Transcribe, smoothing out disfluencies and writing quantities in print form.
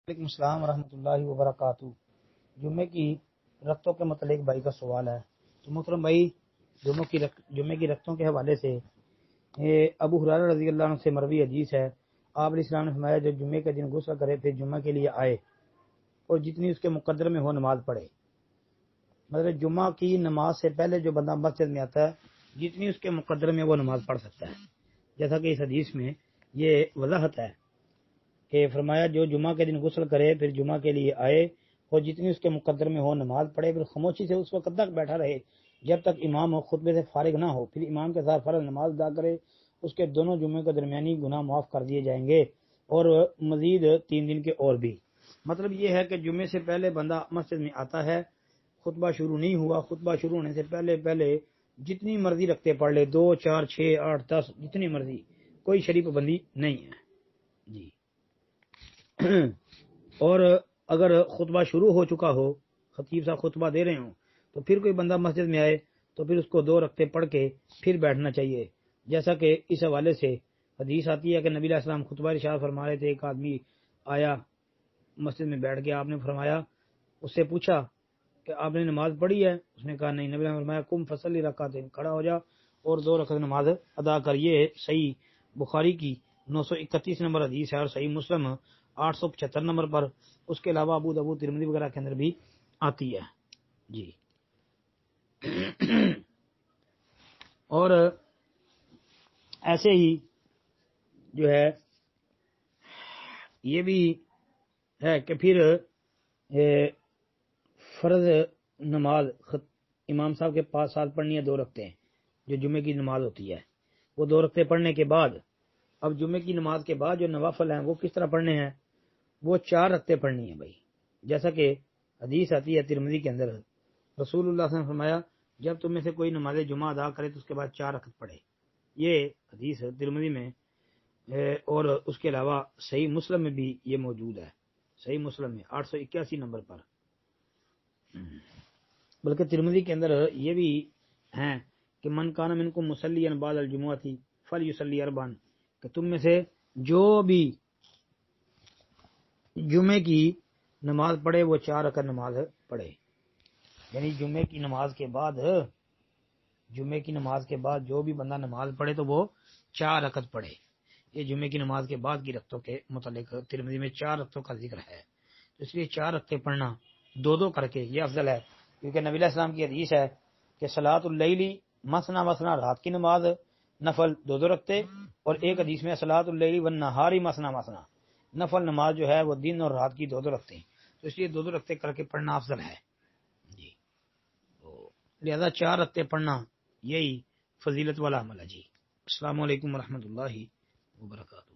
وعلیکم السلام ورحمۃ اللہ وبرکاتہ۔ جمعے کی رختوں کے متعلق بھائی کا سوال ہے۔ تو محترم بھائی، جمعے کی رختوں کے حوالے سے ابو ہریرہ رضی اللہ عنہ سے مروی حدیث ہے، آپ علیہ السلام نے فرمایا جو جمعے کے دن غسل کرے پھر جمعہ کے لیے آئے اور جتنی اس کے مقدر میں ہو نماز پڑھے۔ مطلب جمعہ کی نماز سے پہلے جو بندہ مسجد میں آتا ہے جتنی اس کے مقدر میں وہ نماز پڑھ سکتا ہے، جیسا کہ اس حدیث میں یہ وضاحت ہے کہ فرمایا جو جمعہ کے دن غسل کرے پھر جمعہ کے لیے آئے اور جتنی اس کے مقدر میں ہو نماز پڑھے، پھر خاموشی سے اس وقت تک بیٹھا رہے جب تک امام خطبے سے فارغ نہ ہو، پھر امام کے ساتھ فرض نماز ادا کرے، اس کے دونوں جمعے کے درمیانی گناہ معاف کر دیے جائیں گے اور مزید 3 دن کے اور بھی۔ مطلب یہ ہے کہ جمعے سے پہلے بندہ مسجد میں آتا ہے، خطبہ شروع نہیں ہوا، خطبہ شروع ہونے سے پہلے جتنی مرضی رکھتے پڑھ لے، 2 4 6 8 10 جتنی مرضی، کوئی شریف پابندی نہیں ہے جی۔ اور اگر خطبہ شروع ہو چکا ہو، خطیب صاحب خطبہ دے رہے ہوں، تو پھر کوئی بندہ مسجد میں آئے تو پھر اس کو 2 رکعتیں پڑھ کے پھر بیٹھنا چاہیے، جیسا کہ اس حوالے سے حدیث آتی ہے کہ نبی علیہ السلام خطبہ ارشاد فرما رہے تھے، ایک آدمی آیا مسجد میں بیٹھ گیا، آپ نے فرمایا، اس سے پوچھا کہ آپ نے نماز پڑھی ہے؟ اس نے کہا نہیں۔ نبی نے فرمایا قم فصلی رکعتین، کھڑا ہو جا اور 2 رکعت نماز ادا کر۔ یہ صحیح بخاری کی 931 نمبر حدیث ہے اور صحیح مسلم 875 نمبر پر، اس کے علاوہ ابو داؤد ترمذی وغیرہ کے اندر بھی آتی ہے جی۔ اور ایسے ہی جو ہے یہ بھی ہے کہ پھر فرض نماز امام صاحب کے پاس ساتھ پڑھنی ہے 2 رکعتیں، جو جمعے کی نماز ہوتی ہے، وہ 2 رکعتیں پڑھنے کے بعد اب جمعے کی نماز کے بعد جو نوافل ہیں وہ کس طرح پڑھنے ہیں؟ وہ 4 رکعتیں پڑھنی ہیں بھائی، جیسا کہ حدیث آتی ہے ترمذی کے اندر، رسول اللہ صلی اللہ علیہ وسلم نے فرمایا جب تم میں سے کوئی نماز جمعہ ادا کرے تو اس کے بعد 4 رکعت پڑھے۔ یہ حدیث ترمذی میں اور اس کے علاوہ صحیح مسلم میں بھی یہ موجود ہے، صحیح مسلم میں 881 نمبر پر، بلکہ ترمذی کے اندر یہ بھی ہیں کہ من کان منکم مصلیا بعد الجمعہ فلیصلی 4، کہ تم میں سے جو بھی جمعے کی نماز پڑھے وہ 4 رکعت نماز پڑھے، یعنی جمعے کی نماز کے بعد جو بھی بندہ نماز پڑھے تو وہ 4 رکعت پڑھے۔ یہ جمعے کی نماز کے بعد کی رکعتوں کے متعلق ترمذی میں 4 رکعتوں کا ذکر ہے، تو اس لیے 4 رکعتیں پڑھنا 2 کر کے یہ افضل ہے، کیونکہ نبی علیہ السلام کی حدیث ہے کہ صلاۃ اللیل مثنا مثنا، رات کی نماز نفل 2 رکعتیں، اور ایک حدیث میں صلاۃ اللیل والنہار مثنا مثنا، نفل نماز جو ہے وہ دن اور رات کی 2 رکعتیں، تو اس لیے 2 رکعتیں کر کے پڑھنا افضل ہے جی۔ تو لہذا 4 رکعتیں پڑھنا یہی فضیلت والا عمل ہے جی۔ السلام علیکم ورحمۃ اللہ وبرکاتہ۔